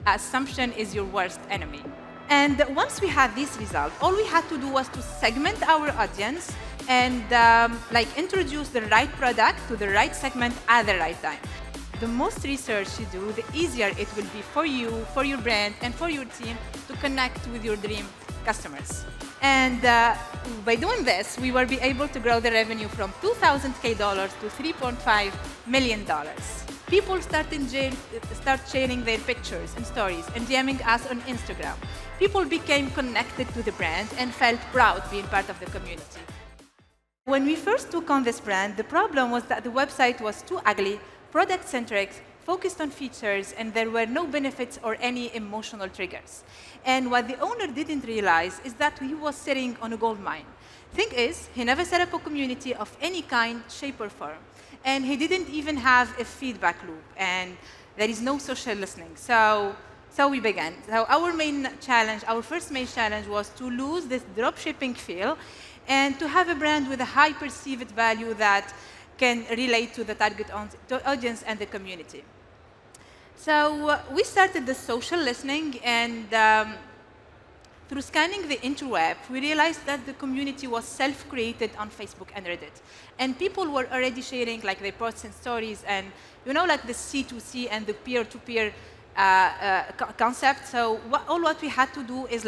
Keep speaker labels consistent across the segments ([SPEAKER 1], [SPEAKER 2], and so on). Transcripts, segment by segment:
[SPEAKER 1] assumption is your worst enemy. And once we had this result, all we had to do was to segment our audience and introduce the right product to the right segment at the right time. The most research you do, the easier it will be for you, for your brand, and for your team to connect with your dream customers. And by doing this, we will be able to grow the revenue from $2,000 to $3.5 million. People start sharing their pictures and stories and DMing us on Instagram. People became connected to the brand and felt proud being part of the community. When we first took on this brand, the problem was that the website was too ugly, product-centric, focused on features, and there were no benefits or any emotional triggers. And what the owner didn't realize is that he was sitting on a gold mine. Thing is, he never set up a community of any kind, shape, or form. And he didn't even have a feedback loop, and there is no social listening. So we began. So our first main challenge was to lose this dropshipping feel and to have a brand with a high perceived value that can relate to the target audience and the community. So we started the social listening, and through scanning the interweb, we realized that the community was self-created on Facebook and Reddit. And people were already sharing their posts and stories and, like the C2C and the peer-to-peer concept. So what we had to do is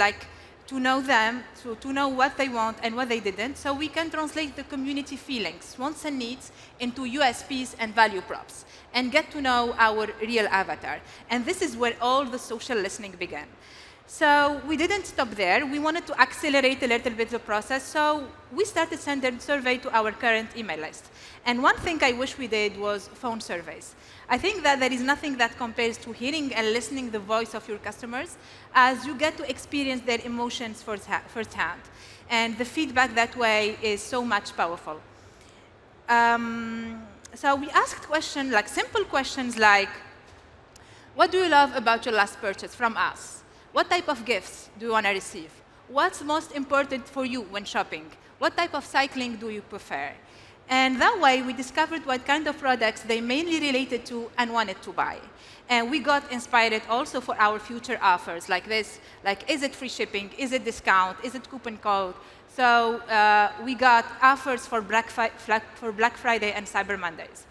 [SPEAKER 1] to know them, to know what they want and what they didn't, so we can translate the community feelings, wants and needs into USPs and value props, and get to know our real avatar. And this is where all the social listening began. So we didn't stop there. We wanted to accelerate a little bit the process, so we started sending survey to our current email list. And one thing I wish we did was phone surveys. I think that there is nothing that compares to hearing and listening the voice of your customers, as you get to experience their emotions firsthand. And the feedback that way is so much powerful. So we asked questions, simple questions like, what do you love about your last purchase from us? What type of gifts do you want to receive? What's most important for you when shopping? What type of cycling do you prefer? And that way, we discovered what kind of products they mainly related to and wanted to buy. And we got inspired also for our future offers like this, is it free shipping? Is it discount? Is it coupon code? So we got offers for Black Friday and Cyber Mondays.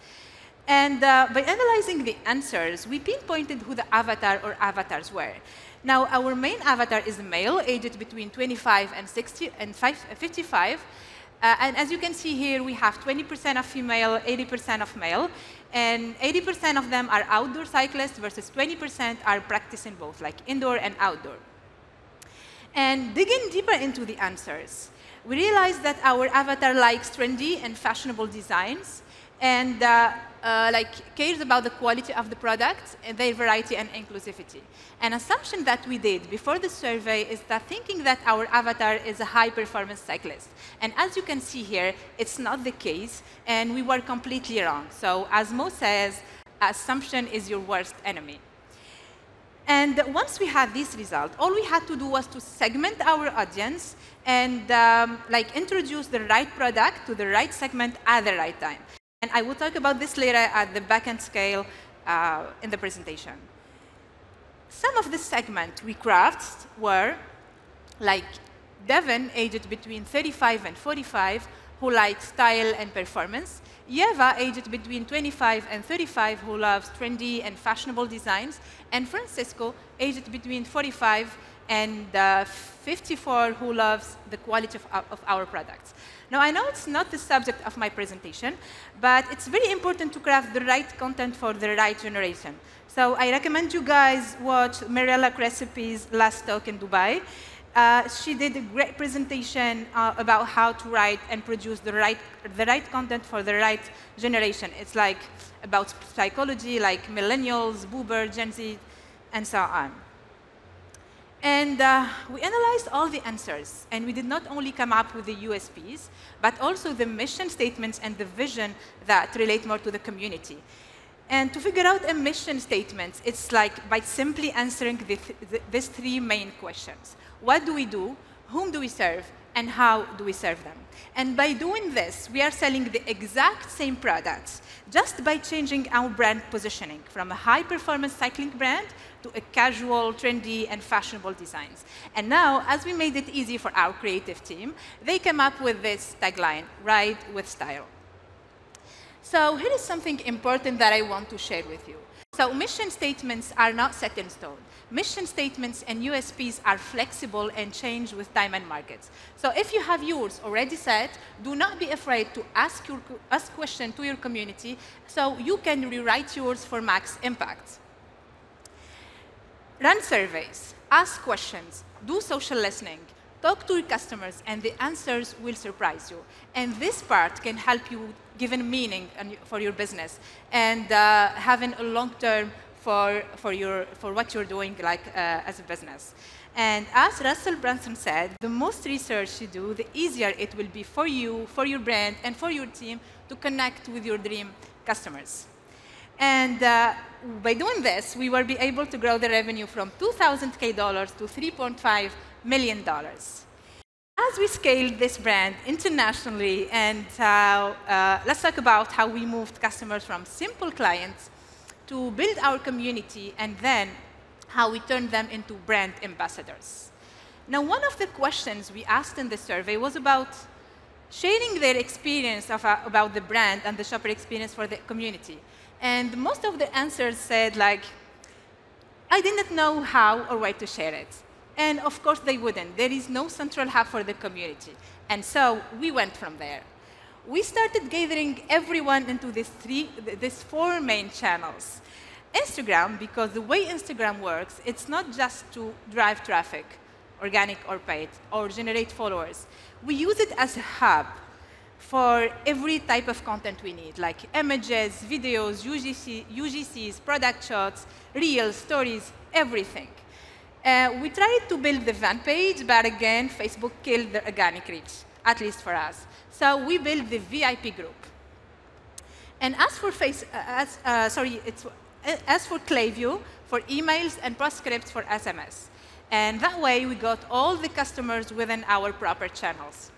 [SPEAKER 1] And by analyzing the answers, we pinpointed who the avatar or avatars were. Now, our main avatar is a male, aged between 25 and 55. And as you can see here, we have 20% of female, 80% of male. And 80% of them are outdoor cyclists versus 20% are practicing both, indoor and outdoor. And digging deeper into the answers, we realized that our avatar likes trendy and fashionable designs, and cares about the quality of the product, and their variety and inclusivity. An assumption that we did before the survey is that thinking that our avatar is a high-performance cyclist. And as you can see here, it's not the case, and we were completely wrong. So as Mo says, assumption is your worst enemy. And once we had this result, all we had to do was to segment our audience and introduce the right product to the right segment at the right time. And I will talk about this later at the backend scale in the presentation. Some of the segments we crafted were Devin, aged between 35 and 45, who likes style and performance. Yeva, aged between 25 and 35, who loves trendy and fashionable designs. And Francisco, aged between 45 and 54, who loves the quality of our products. Now, I know it's not the subject of my presentation, but it's very important to craft the right content for the right generation. So I recommend you guys watch Mirella Recipe's last talk in Dubai. She did a great presentation about how to write and produce the right content for the right generation. It's about psychology, millennials, boomer, Gen Z, and so on. And we analyzed all the answers, and we did not only come up with the USPs, but also the mission statements and the vision that relate more to the community. And to figure out a mission statement, it's by simply answering these three main questions. What do we do? Whom do we serve? and how do we serve them. And by doing this, we are selling the exact same products just by changing our brand positioning from a high-performance cycling brand to a casual, trendy, and fashionable designs. And now, as we made it easy for our creative team, they came up with this tagline, Ride with Style. So here is something important that I want to share with you. So mission statements are not set in stone. Mission statements and USPs are flexible and change with time and markets. So if you have yours already set, do not be afraid to ask questions to your community so you can rewrite yours for max impact. Run surveys, ask questions, do social listening, talk to your customers, and the answers will surprise you. And this part can help you give a meaning for your business and having a long term for what you're doing as a business. And as Russell Brunson said, the most research you do, the easier it will be for you, for your brand, and for your team to connect with your dream customers. And by doing this, we will be able to grow the revenue from $2,000 to $3.5 million. As we scaled this brand internationally, and let's talk about how we moved customers from simple clients to build our community, and then how we turned them into brand ambassadors. Now, one of the questions we asked in the survey was about sharing their experience about the brand and the shopper experience for the community. And most of the answers said, like, I didn't know how or where to share it. And of course, they wouldn't. There is no central hub for the community. And so we went from there. We started gathering everyone into these four main channels. Instagram, because the way Instagram works, it's not just to drive traffic, organic or paid, or generate followers. We use it as a hub for every type of content we need, like images, videos, UGCs, product shots, reels, stories, everything. We tried to build the fan page, but again, Facebook killed the organic reach, at least for us. So we built the VIP group. And as for Clayview, for emails and postscripts for SMS. And that way, we got all the customers within our proper channels.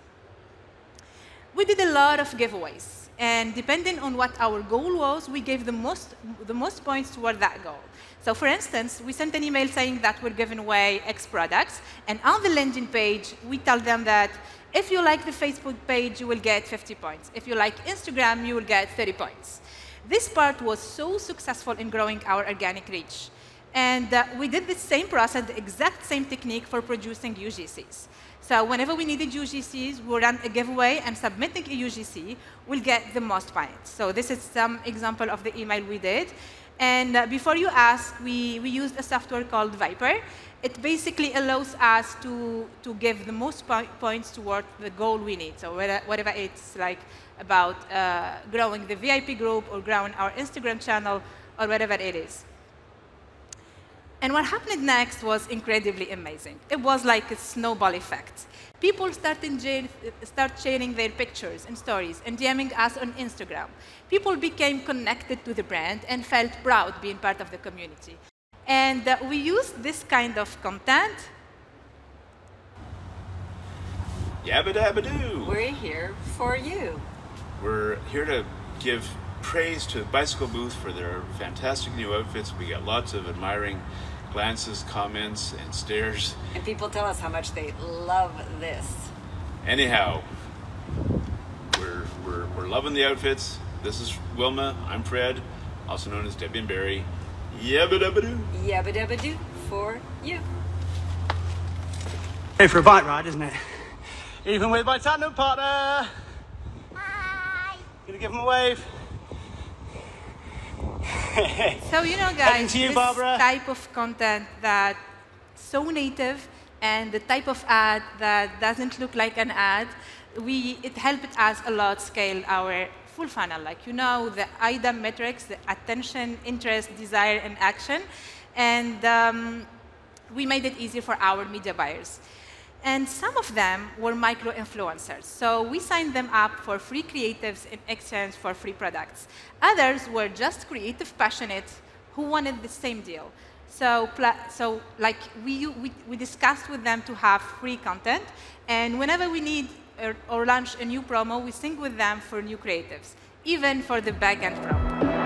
[SPEAKER 1] We did a lot of giveaways. And depending on what our goal was, we gave the most points toward that goal. So for instance, we sent an email saying that we're giving away X products. And on the landing page, we tell them that if you like the Facebook page, you will get 50 points. If you like Instagram, you will get 30 points. This part was so successful in growing our organic reach. And we did the same process, the exact same technique for producing UGCs. So whenever we needed UGCs, we'll run a giveaway, and submitting a UGC will get the most points. So this is some example of the email we did. And before you ask, we used a software called Viper. It basically allows us to give the most points toward the goal we need. So whatever it's like about growing the VIP group or growing our Instagram channel or whatever it is. And what happened next was incredibly amazing. It was like a snowball effect. People start sharing their pictures and stories and DMing us on Instagram. People became connected to the brand and felt proud being part of the community. And we used this kind of content.
[SPEAKER 2] Yabba dabba doo.
[SPEAKER 3] We're here for you.
[SPEAKER 2] We're here to give praise to Bicycle Booth for their fantastic new outfits. We got lots of admiring glances, comments, and stares.
[SPEAKER 3] And people tell us how much they love this.
[SPEAKER 2] Anyhow, we're loving the outfits. This is Wilma. I'm Fred, also known as Debbie and Barry. Yabba dabba doo.
[SPEAKER 3] Yabba dabba doo for you.
[SPEAKER 4] Hey, for a bike ride, isn't it? Even with my tandem partner.
[SPEAKER 5] Hi.
[SPEAKER 4] Gonna give him a wave.
[SPEAKER 1] So, you know, guys,
[SPEAKER 4] you,
[SPEAKER 1] this
[SPEAKER 4] Barbara.
[SPEAKER 1] type of content that's so native and the type of ad that doesn't look like an ad, it helped us a lot scale our full funnel. Like, you know, the IDAM metrics, the attention, interest, desire, and action. And we made it easier for our media buyers. And some of them were micro-influencers. So we signed them up for free creatives in exchange for free products. Others were just creative passionate who wanted the same deal. So like we discussed with them to have free content, and whenever we need or launch a new promo, we sync with them for new creatives, even for the backend promo.